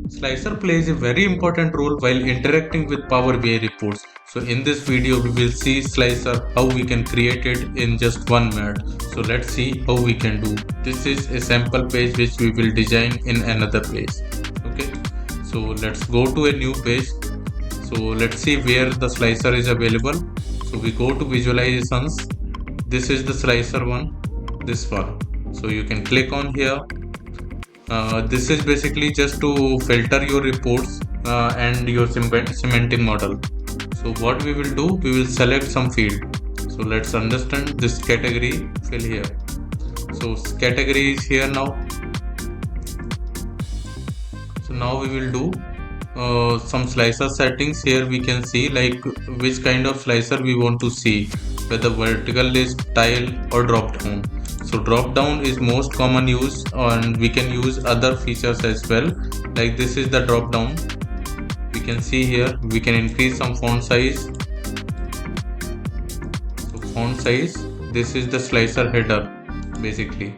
Slicer plays a very important role while interacting with Power BI reports. So in this video we will see Slicer, how we can create it in just 1 minute. So let's see how we can do. This is a sample page which we will design in another page. Okay, so let's go to a new page. So let's see where the slicer is available. So we go to visualizations. This is the slicer one, this one. So you can click on here. This is basically just to filter your reports and your semantic model. So what we will do, we will select some field. So let's understand this category fill here. So category is here now. So now we will do some slicer settings. Here we can see like which kind of slicer we want to see, whether vertical list, tile or drop down. So drop down is most common use, and we can use other features as well. Like this is the drop down. We can see here we can increase some font size. So font size, this is the slicer header basically.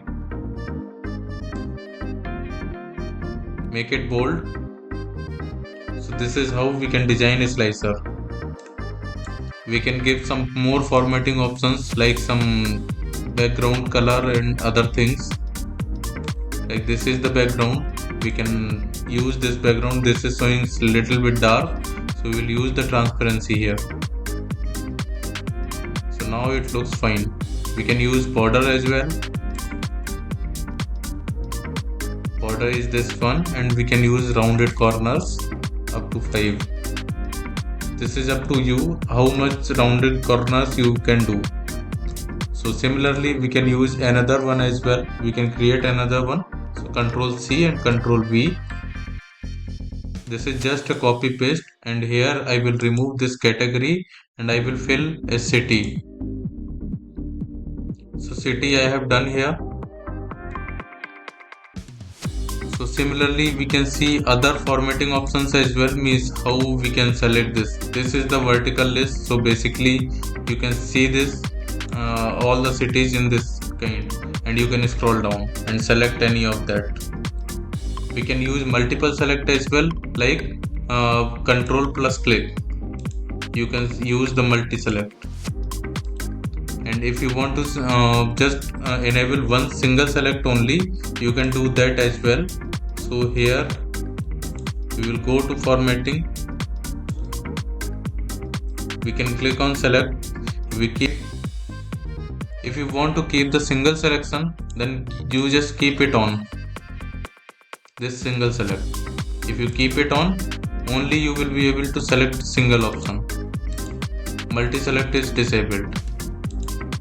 Make it bold. So this is how we can design a slicer. We can give some more formatting options like some background color and other things. Like this is the background. We can use this background. This is showing a little bit dark, so we will use the transparency here. So now it looks fine. We can use border as well. Border is this one, and we can use rounded corners up to 5. This is up to you how much rounded corners you can do. So similarly we can use another one as well. We can create another one. So Control C and Control V. This is just a copy paste, and here I will remove this category and I will fill a city. So city I have done here. So similarly we can see other formatting options as well, means how we can select this. This is the vertical list. So basically you can see this all the cities in this kind, and you can scroll down and select any of that. We can use multiple select as well, like control plus click. You can use the multi select, and if you want to just enable one single select only, you can do that as well. So here we will go to formatting. We can click on select. If you want to keep the single selection, then you just keep it on, this single select. If you keep it on, only you will be able to select single option. Multi select is disabled.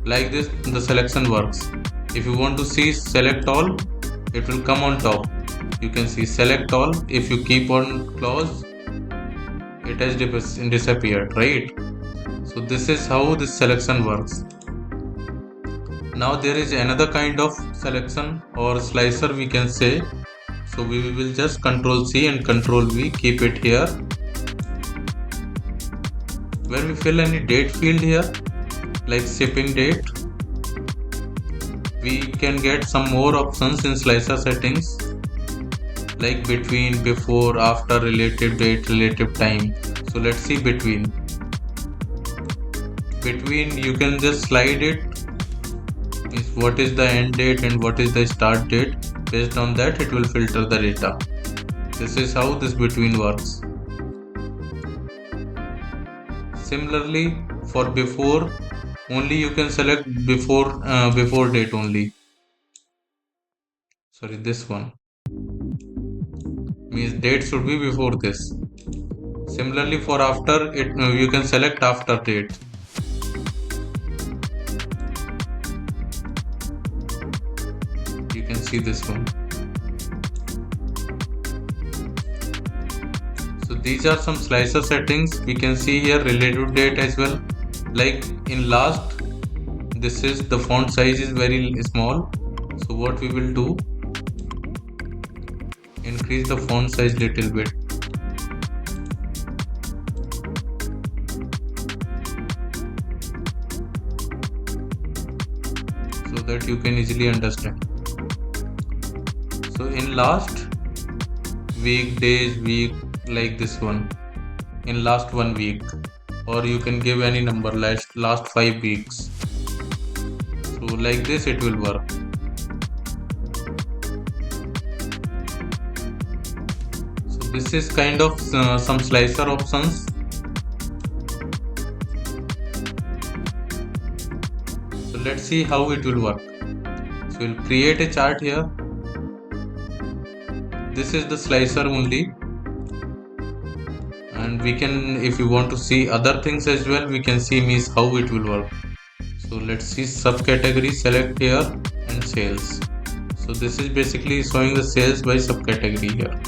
Like this the selection works. If you want to see select all, it will come on top. You can see select all. If you keep on close, it has disappeared, right? So this is how this selection works. Now there is another kind of selection or slicer we can say. So we will just Control C and Control V, keep it here. When we fill any date field here, like shipping date, we can get some more options in slicer settings, like between, before, after, relative date, relative time. So let's see between. Between you can just slide it, is what is the end date and what is the start date. Based on that it will filter the data. This is how this between works. Similarly for before, only you can select before before date only. Sorry, this one means date should be before this. Similarly for after, it you can select after date. You can see this one. So these are some slicer settings. We can see here relative date as well. Like in last, this is the font size is very small. So what we will do, increase the font size little bit. So that you can easily understand. So in last weekdays, week, like this one, in last 1 week, or you can give any number last 5 weeks. So like this it will work. So this is kind of some slicer options. So let's see how it will work. So we'll create a chart here. This is the slicer only, and we can, if you want to see other things as well, we can see means how it will work. So let's see subcategory, select here, and sales. So this is basically showing the sales by subcategory here.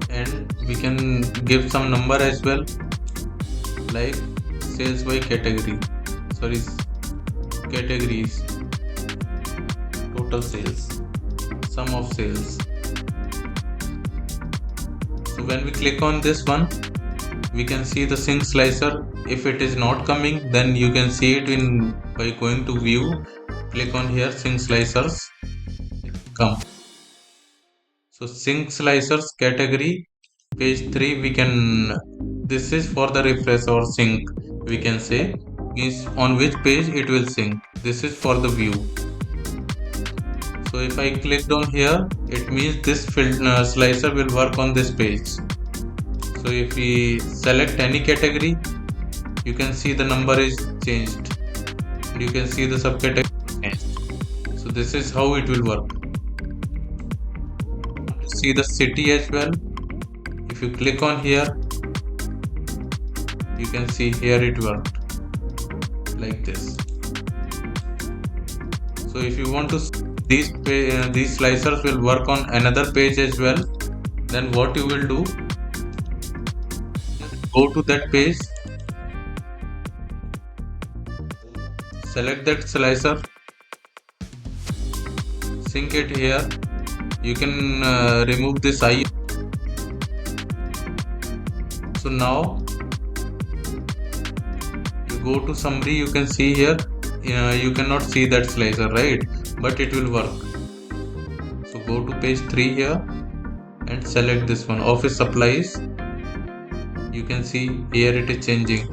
And we can give some number as well, like sales by category, sorry, categories, total sales, sum of sales. So when we click on this one, we can see the sync slicer. If it is not coming, then you can see it in by going to view, click on here sync slicers, come. So sync slicers category, page 3, we can, this is for the refresh or sync, we can say, means on which page it will sync. This is for the view. So if I clicked on here, it means this slicer will work on this page. So if we select any category, you can see the number is changed, and you can see the subcategory changed. So this is how it will work. See the city as well. If you click on here, you can see here it worked like this. So if you want to, these slicers will work on another page as well, then what you will do, go to that page, select that slicer, sync it here. You can remove this eye. So now you go to summary, you can see here, you cannot see that slicer, right? But it will work. So go to page 3 here and select this one, office supplies. You can see here it is changing.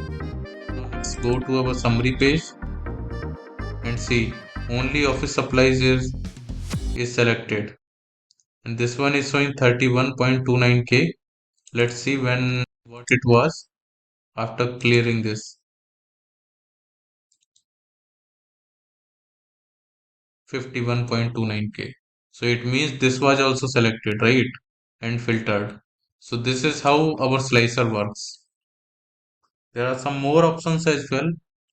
Now let's go to our summary page and see only office supplies is selected, and this one is showing 31.29k. Let's see when what it was after clearing this. 51.29k. So it means this was also selected, right? And filtered. So this is how our slicer works. There are some more options as well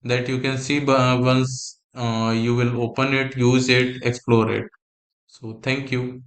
that you can see once you will open it, use it, explore it. So thank you.